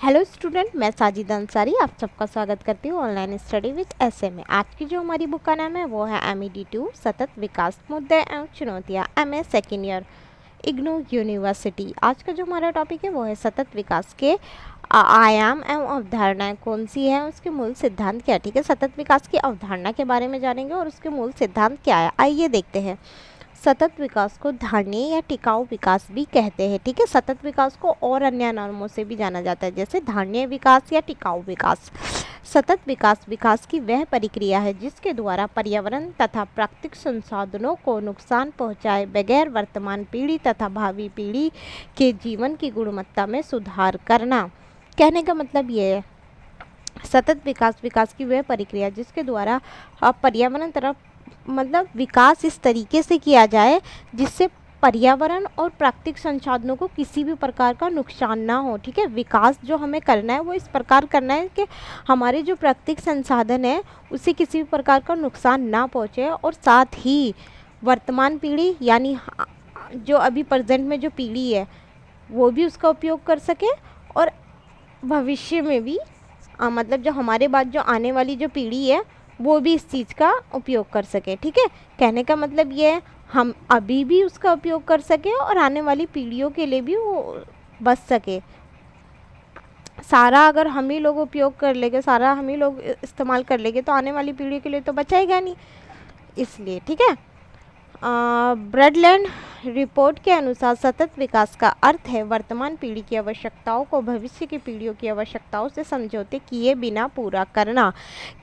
Hello student, मैं साजिदा अंसारी आप सबका स्वागत करती हूँ ऑनलाइन स्टडी विद एसए में। आज की जो हमारी बुक का नाम है वो है MED2 सतत विकास मुद्दे एवं चुनौतियाँ, MA second year, IGNOU university. आज का जो हमारा टॉपिक है वो है सतत विकास के आयाम एवं अवधारणाएं कौन सी है, उसके मूल सिद्धांत क्या है। ठीक है, सतत विकास की अवधारणा के बारे में जानेंगे और उसके मूल सिद्धांत क्या है। आइए देखते हैं। सतत विकास को धारणीय या टिकाऊ विकास भी कहते हैं। ठीक है, सतत विकास को और अन्य नामों से भी जाना जाता है, जैसे धारणीय विकास या टिकाऊ विकास। सतत विकास विकास की वह प्रक्रिया है जिसके द्वारा पर्यावरण तथा प्राकृतिक संसाधनों को नुकसान पहुंचाए बगैर वर्तमान पीढ़ी तथा भावी पीढ़ी के जीवन की गुणवत्ता में सुधार करना। कहने का मतलब ये है, सतत विकास विकास की वह प्रक्रिया जिसके द्वारा पर्यावरण तरफ मतलब विकास इस तरीके से किया जाए जिससे पर्यावरण और प्राकृतिक संसाधनों को किसी भी प्रकार का नुकसान ना हो। ठीक है, विकास जो हमें करना है वो इस प्रकार करना है कि हमारे जो प्राकृतिक संसाधन है उसे किसी भी प्रकार का नुकसान ना पहुंचे और साथ ही वर्तमान पीढ़ी यानी जो अभी प्रेजेंट में जो पीढ़ी है वो भी उसका उपयोग कर सके और भविष्य में भी मतलब जो हमारे बाद जो आने वाली जो पीढ़ी है वो भी इस चीज़ का उपयोग कर सके। ठीक है, कहने का मतलब ये है हम अभी भी उसका उपयोग कर सके और आने वाली पीढ़ियों के लिए भी वो बच सके। सारा अगर हम ही लोग उपयोग कर लेंगे, सारा हम ही लोग इस्तेमाल कर लेंगे तो आने वाली पीढ़ी के लिए तो बचाएगा नहीं, इसलिए। ठीक है, ब्रडलैंड रिपोर्ट के अनुसार सतत विकास का अर्थ है वर्तमान पीढ़ी की आवश्यकताओं को भविष्य की पीढ़ियों की आवश्यकताओं से समझौते किए बिना पूरा करना।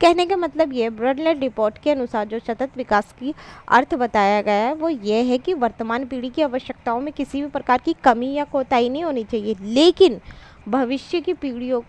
कहने का मतलब ये, ब्रडलैंड रिपोर्ट के अनुसार जो सतत विकास की अर्थ बताया गया है वो ये है कि वर्तमान पीढ़ी की आवश्यकताओं में किसी भी प्रकार की कमी या कोताही नहीं होनी चाहिए, लेकिन भविष्य की पीढ़ियों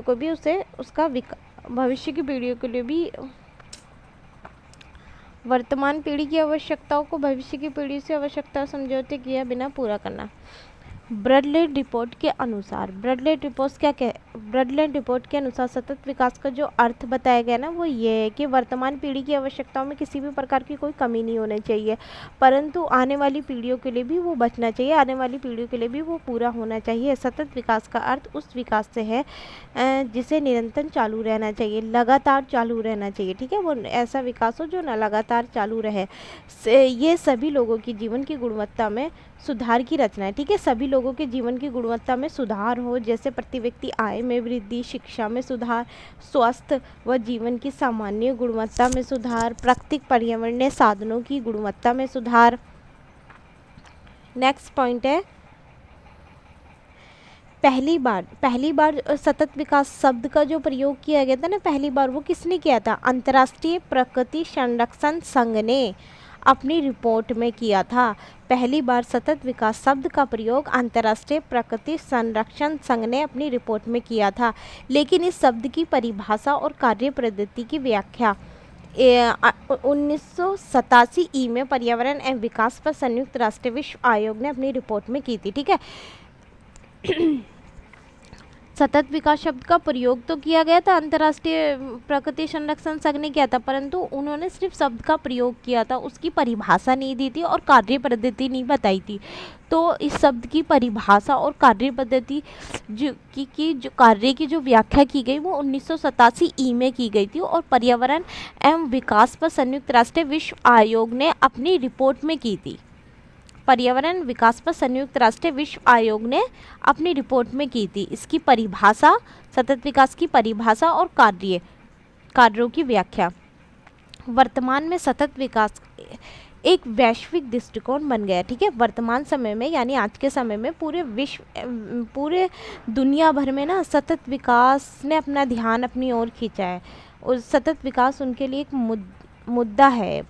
को भी उसे उसका भविष्य की पीढ़ियों के लिए भी वर्तमान पीढ़ी की आवश्यकताओं को भविष्य की पीढ़ी से आवश्यकता समझौते किए बिना पूरा करना। ब्रडलैंड रिपोर्ट के अनुसार ब्रडलैंड रिपोर्ट के अनुसार सतत विकास का जो अर्थ बताया गया ना वो ये है कि वर्तमान पीढ़ी की आवश्यकताओं में किसी भी प्रकार की कोई कमी नहीं होनी चाहिए, परंतु आने वाली पीढ़ियों के लिए भी वो बचना चाहिए, आने वाली पीढ़ियों के लिए भी वो पूरा होना चाहिए। सतत विकास का अर्थ उस विकास से है जिसे निरंतर चालू रहना चाहिए, लगातार चालू रहना चाहिए। ठीक है, वो ऐसा विकास हो जो न लगातार चालू रहे। ये सभी लोगों की जीवन की गुणवत्ता में सुधार की रचना है। ठीक है, सभी लोगों के जीवन की गुणवत्ता में सुधार हो, जैसे प्रति व्यक्ति आय में वृद्धि, शिक्षा में सुधार, स्वास्थ्य व जीवन की सामान्य गुणवत्ता में सुधार, प्राकृतिक पर्यावरणीय साधनों की गुणवत्ता में सुधार। नेक्स्ट पॉइंट है, पहली बार सतत विकास शब्द का जो प्रयोग किया गया था ना, पहली बार वो किसने किया था? अंतर्राष्ट्रीय प्रकृति संरक्षण संघ ने अपनी रिपोर्ट में किया था। पहली बार सतत विकास शब्द का प्रयोग अंतर्राष्ट्रीय प्रकृति संरक्षण संघ ने अपनी रिपोर्ट में किया था, लेकिन इस शब्द की परिभाषा और कार्य पद्धति की व्याख्या 1987 में पर्यावरण एवं विकास पर संयुक्त राष्ट्र विश्व आयोग ने अपनी रिपोर्ट में की थी। ठीक है, सतत विकास शब्द का प्रयोग तो किया गया था, अंतर्राष्ट्रीय प्रकृति संरक्षण संघ ने किया था, परंतु उन्होंने सिर्फ शब्द का प्रयोग किया था, उसकी परिभाषा नहीं दी थी और कार्य पद्धति नहीं बताई थी। तो इस शब्द की परिभाषा और कार्य पद्धति जो कार्य की जो व्याख्या की गई वो 1987 में की गई थी और पर्यावरण एवं विकास पर संयुक्त राष्ट्र विश्व आयोग ने अपनी रिपोर्ट में की थी। पर्यावरण विकास पर संयुक्त राष्ट्र विश्व आयोग ने अपनी रिपोर्ट में की थी। इसकी परिभाषा, सतत विकास की परिभाषा और कार्यों की व्याख्या। वर्तमान में सतत विकास एक वैश्विक दृष्टिकोण बन गया। ठीक है, वर्तमान समय में यानी आज के समय में पूरे दुनिया भर में ना सतत विकास ने अपना ध्यान अपनी ओर खींचा है और सतत विकास उनके लिए एक मुद्दा है।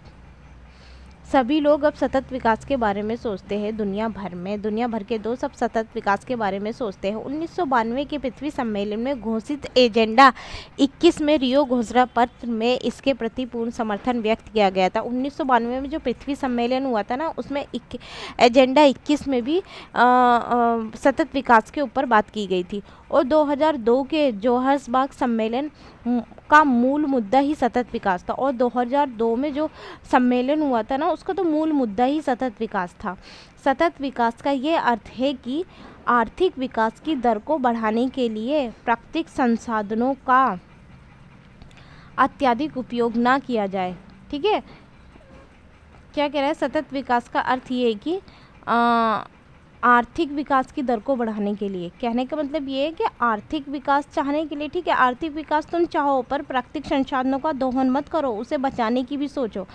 सभी लोग अब सतत विकास के बारे में सोचते हैं, दुनिया भर के दोस्त अब सतत विकास के बारे में सोचते हैं। 1992 के पृथ्वी सम्मेलन में घोषित एजेंडा 21 में रियो घोषणा पत्र में इसके प्रति पूर्ण समर्थन व्यक्त किया गया था। 1992 में जो पृथ्वी सम्मेलन हुआ था ना उसमें एजेंडा 21 में भी सतत विकास के ऊपर बात की गई थी और 2002 के जोहान्सबर्ग सम्मेलन का मूल मुद्दा ही सतत विकास था और 2002 में जो सम्मेलन हुआ था ना उसका तो मूल मुद्दा ही सतत विकास था। सतत विकास का ये अर्थ है कि आर्थिक विकास की दर को बढ़ाने के लिए प्राकृतिक संसाधनों का अत्यधिक उपयोग ना किया जाए। ठीक है, क्या कह रहा है, सतत विकास का अर्थ ये है कि आर्थिक विकास की दर को बढ़ाने के लिए, कहने का मतलब ये है कि आर्थिक विकास चाहने के लिए, ठीक है, आर्थिक विकास तुम चाहो पर प्राकृतिक संसाधनों का दोहन मत करो, उसे बचाने की भी सोचो।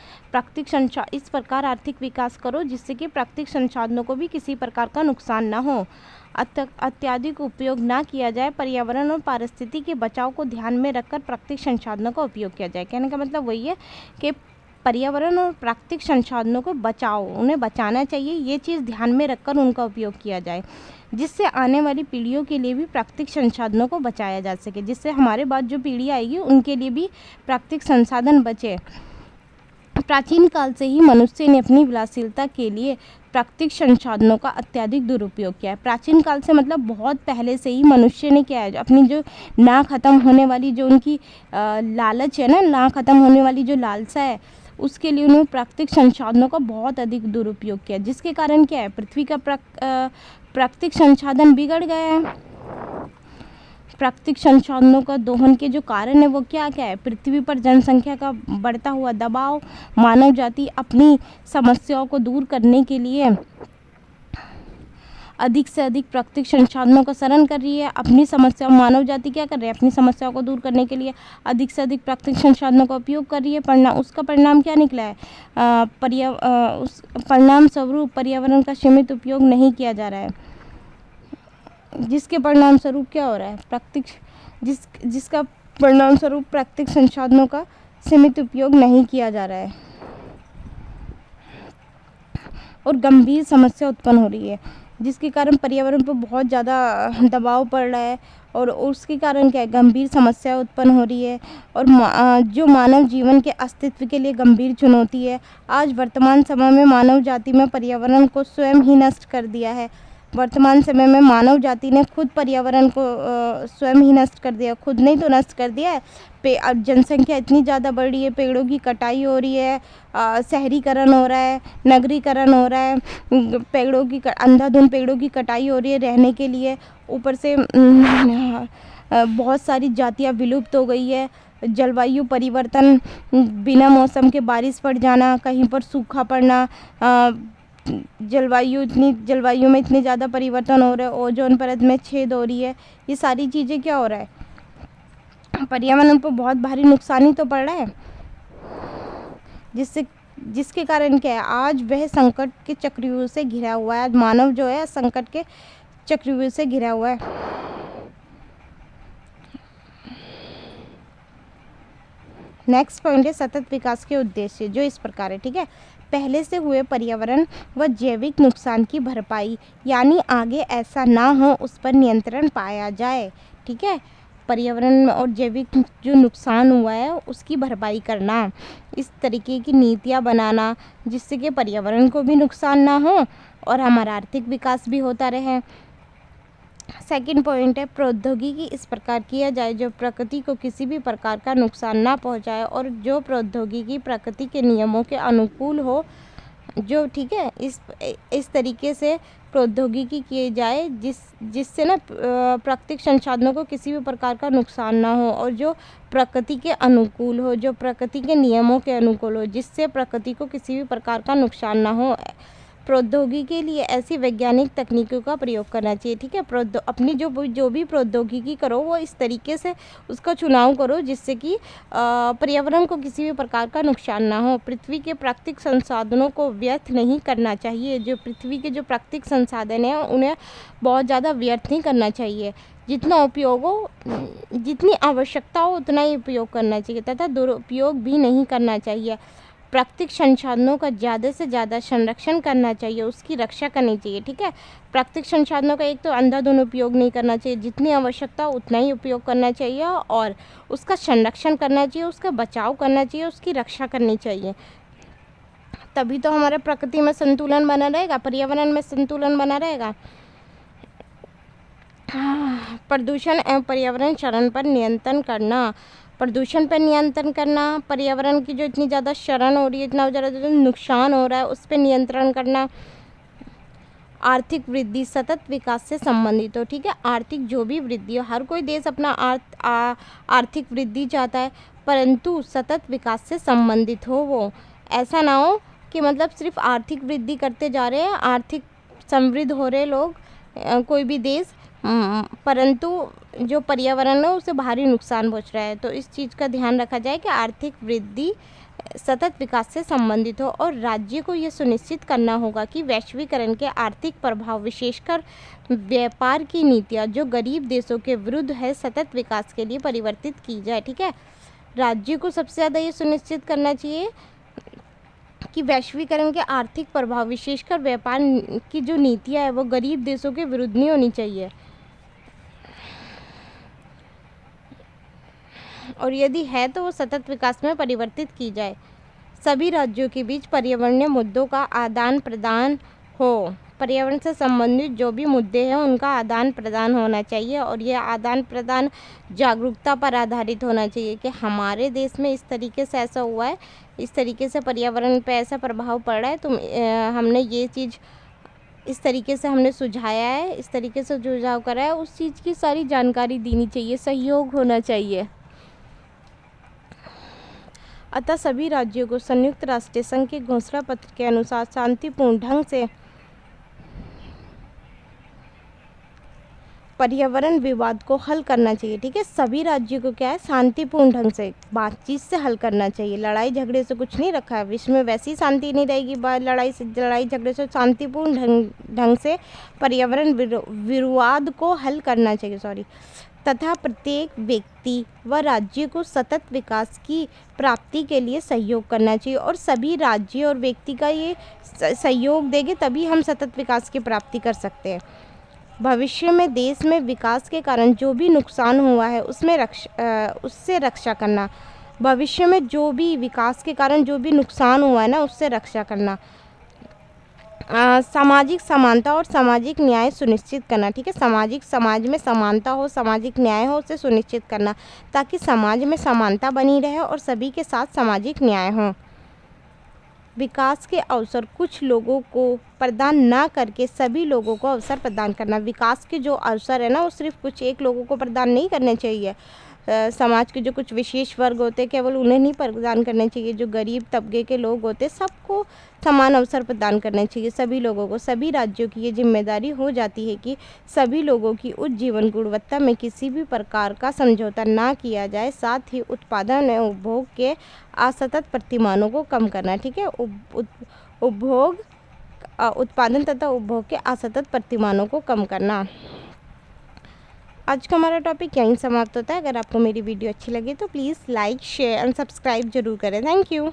इस प्रकार आर्थिक विकास करो जिससे कि प्राकृतिक संसाधनों को भी किसी प्रकार का नुकसान ना हो, अत्यधिक उपयोग ना किया जाए, पर्यावरण और पारिस्थितिकी के बचाव को ध्यान में रखकर प्राकृतिक संसाधनों का उपयोग किया जाए। कहने का मतलब वही है कि पर्यावरण और प्राकृतिक संसाधनों को बचाओ, उन्हें बचाना चाहिए, ये चीज़ ध्यान में रखकर उनका उपयोग किया जाए, जिससे आने वाली पीढ़ियों के लिए भी प्राकृतिक संसाधनों को बचाया जा सके, जिससे हमारे बाद जो पीढ़ी आएगी उनके लिए भी प्राकृतिक संसाधन बचे। प्राचीन काल से ही मनुष्य ने अपनी विलासिता के लिए प्राकृतिक संसाधनों का अत्यधिक दुरुपयोग किया है। प्राचीन काल से मतलब बहुत पहले से ही मनुष्य ने क्या है, अपनी जो ना ख़त्म होने वाली जो उनकी लालच है ना ख़त्म होने वाली जो लालसा है, उसके लिए उन्होंने प्राकृतिक संसाधनों का बहुत अधिक दुरुपयोग किया, जिसके कारण क्या है, पृथ्वी का प्राकृतिक संसाधन बिगड़ गया है। प्राकृतिक संसाधनों का दोहन के जो कारण है वो क्या क्या है, पृथ्वी पर जनसंख्या का बढ़ता हुआ दबाव, मानव जाति अपनी समस्याओं को दूर करने के लिए अधिक से अधिक प्राकृतिक संसाधनों का शरण कर रही है। अपनी समस्या, मानव जाति क्या कर रही है, अपनी समस्याओं को दूर करने के लिए अधिक से अधिक प्राकृतिक संसाधनों का उपयोग कर रही है। उसका परिणाम क्या निकला है, उस परिणाम स्वरूप पर्यावरण का सीमित उपयोग नहीं किया जा रहा है, जिसके परिणाम स्वरूप क्या हो रहा है, जिसका परिणाम स्वरूप प्राकृतिक संसाधनों का सीमित उपयोग नहीं किया जा रहा है और गंभीर समस्या उत्पन्न हो रही है, जिसके कारण पर्यावरण पर बहुत ज़्यादा दबाव पड़ रहा है और उसके कारण क्या है, गंभीर समस्या उत्पन्न हो रही है और जो मानव जीवन के अस्तित्व के लिए गंभीर चुनौती है। आज वर्तमान समय में मानव जाति में पर्यावरण को स्वयं ही नष्ट कर दिया है। वर्तमान समय में मानव जाति ने खुद पर्यावरण को स्वयं ही नष्ट कर दिया, खुद नहीं तो नष्ट कर दिया है। अब जनसंख्या इतनी ज़्यादा बढ़ रही है, पेड़ों की कटाई हो रही है, शहरीकरण हो रहा है, नगरीकरण हो रहा है, अंधाधुंध पेड़ों की कटाई हो रही है रहने के लिए, ऊपर से बहुत सारी जातियाँ विलुप्त हो गई है। जलवायु परिवर्तन, बिना मौसम के बारिश पड़ जाना, कहीं पर सूखा पड़ना, जलवायु में इतने ज़्यादा परिवर्तन हो रहे हैं, ओजोन परत में छेद हो रही है, ये सारी चीज़ें क्या हो रहा है, पर्यावरण पर बहुत भारी नुकसान ही तो पड़ रहा है, जिसके कारण क्या है, आज वह संकट के चक्रव्यूह से घिरा हुआ है। आज मानव जो है संकट के चक्रव्यूह से घिरा हुआ है। नेक्स्ट पॉइंट है सतत विकास के उद्देश्य, जो इस प्रकार है। ठीक है, पहले से हुए पर्यावरण व जैविक नुकसान की भरपाई, यानी आगे ऐसा ना हो उस पर नियंत्रण पाया जाए। ठीक है, पर्यावरण और जैविक जो नुकसान हुआ है उसकी भरपाई करना, इस तरीके की नीतियाँ बनाना जिससे कि पर्यावरण को भी नुकसान ना हो और हमारा आर्थिक विकास भी होता रहे। सेकंड पॉइंट है प्रौद्योगिकी इस प्रकार किया जाए जो प्रकृति को किसी भी प्रकार का नुकसान ना पहुंचाए और जो प्रौद्योगिकी प्रकृति के नियमों के अनुकूल हो, जो ठीक है इस तरीके से प्रौद्योगिकी किए जाए जिससे ना प्राकृतिक संसाधनों को किसी भी प्रकार का नुकसान ना हो और जो प्रकृति के अनुकूल हो, जो प्रकृति के नियमों के अनुकूल हो, जिससे प्रकृति को किसी भी प्रकार का नुकसान ना हो। प्रौद्योगिकी के लिए ऐसी वैज्ञानिक तकनीकों का प्रयोग करना चाहिए। ठीक है, अपनी जो भी प्रौद्योगिकी करो वो इस तरीके से उसका चुनाव करो जिससे कि पर्यावरण को किसी भी प्रकार का नुकसान ना हो। पृथ्वी के प्राकृतिक संसाधनों को व्यर्थ नहीं करना चाहिए। जो पृथ्वी के जो प्राकृतिक संसाधन हैं उन्हें बहुत ज़्यादा व्यर्थ नहीं करना चाहिए। जितना उपयोग हो, जितनी आवश्यकता हो उतना ही उपयोग करना चाहिए तथा दुरुपयोग भी नहीं करना चाहिए। प्राकृतिक संसाधनों का ज़्यादा से ज़्यादा संरक्षण करना चाहिए, उसकी रक्षा करनी चाहिए। ठीक है, प्राकृतिक संसाधनों का एक तो अंधाधुंध उपयोग नहीं करना चाहिए, जितनी आवश्यकता उतना ही उपयोग करना चाहिए और उसका संरक्षण करना चाहिए, उसका बचाव करना चाहिए, उसकी रक्षा करनी चाहिए। तभी तो हमारे प्रकृति में संतुलन बना रहेगा, पर्यावरण में संतुलन बना रहेगा। प्रदूषण एवं पर्यावरण क्षरण पर नियंत्रण करना, प्रदूषण पर नियंत्रण करना, पर्यावरण की जो इतनी ज़्यादा क्षरण हो रही है, इतना ज़्यादा नुकसान हो रहा है उस पर नियंत्रण करना। आर्थिक वृद्धि सतत विकास से संबंधित हो। ठीक है, आर्थिक जो भी वृद्धि हो, हर कोई देश अपना आर्थिक वृद्धि चाहता है, परंतु सतत विकास से संबंधित हो वो। ऐसा ना हो कि मतलब सिर्फ आर्थिक वृद्धि करते जा रहे हैं, आर्थिक समृद्ध हो रहे लोग कोई भी देश, परंतु जो पर्यावरण है उसे भारी नुकसान पहुंच रहा है। तो इस चीज़ का ध्यान रखा जाए कि आर्थिक वृद्धि सतत विकास से संबंधित हो, और राज्य को यह सुनिश्चित करना होगा कि वैश्वीकरण के आर्थिक प्रभाव, विशेषकर व्यापार की नीतियाँ जो गरीब देशों के विरुद्ध है, सतत विकास के लिए परिवर्तित की जाए। ठीक है, राज्य को सबसे ज़्यादा ये सुनिश्चित करना चाहिए कि वैश्वीकरण के आर्थिक प्रभाव, विशेषकर व्यापार की जो नीतियाँ है वो गरीब देशों के विरुद्ध नहीं होनी चाहिए, और यदि है तो वो सतत विकास में परिवर्तित की जाए। सभी राज्यों के बीच पर्यावरणीय मुद्दों का आदान प्रदान हो। पर्यावरण से संबंधित जो भी मुद्दे हैं उनका आदान प्रदान होना चाहिए, और यह आदान प्रदान जागरूकता पर आधारित होना चाहिए कि हमारे देश में इस तरीके से ऐसा हुआ है, इस तरीके से पर्यावरण पे ऐसा प्रभाव पड़ रहा है, तो हमने ये चीज़ इस तरीके से हमने सुझाया है, इस तरीके से सुझाव करा है, उस चीज़ की सारी जानकारी देनी चाहिए, सहयोग होना चाहिए। अतः सभी राज्यों को संयुक्त राष्ट्र संघ के घोषणा पत्र के अनुसार शांतिपूर्ण ढंग से पर्यावरण विवाद को हल करना चाहिए। ठीक है, सभी राज्यों को क्या है, शांतिपूर्ण ढंग से बातचीत से हल करना चाहिए। लड़ाई झगड़े से कुछ नहीं रखा है, विश्व में वैसी शांति नहीं रहेगी लड़ाई झगड़े से। शांतिपूर्ण ढंग से पर्यावरण विवाद को हल करना चाहिए तथा प्रत्येक व्यक्ति व राज्य को सतत विकास की प्राप्ति के लिए सहयोग करना चाहिए, और सभी राज्य और व्यक्ति का ये सहयोग देंगे तभी हम सतत विकास की प्राप्ति कर सकते हैं। भविष्य में देश में विकास के कारण जो भी नुकसान हुआ है उससे रक्षा करना। भविष्य में जो भी विकास के कारण जो भी नुकसान हुआ है ना, उससे रक्षा करना। सामाजिक समानता और सामाजिक न्याय सुनिश्चित करना। ठीक है, समाज में समानता हो, सामाजिक न्याय हो, उसे सुनिश्चित करना ताकि समाज में समानता बनी रहे और सभी के साथ सामाजिक न्याय हो। विकास के अवसर कुछ लोगों को प्रदान ना करके सभी लोगों को अवसर प्रदान करना। विकास के जो अवसर है ना, वो सिर्फ कुछ एक लोगों को प्रदान नहीं करने चाहिए। समाज के जो कुछ विशेष वर्ग होते हैं केवल उन्हें नहीं प्रदान करने चाहिए। जो गरीब तबके के लोग होते हैं सबको समान अवसर प्रदान करने चाहिए, सभी लोगों को। सभी राज्यों की ये जिम्मेदारी हो जाती है कि सभी लोगों की उच्च जीवन गुणवत्ता में किसी भी प्रकार का समझौता ना किया जाए। साथ ही उत्पादन एवं उपभोग के असतत प्रतिमानों को कम करना। ठीक है, उत्पादन तथा उपभोग के असतत प्रतिमानों को कम करना। आज का हमारा टॉपिक यहीं समाप्त होता है। अगर आपको मेरी वीडियो अच्छी लगी तो please like, share and subscribe जरूर करें। Thank you.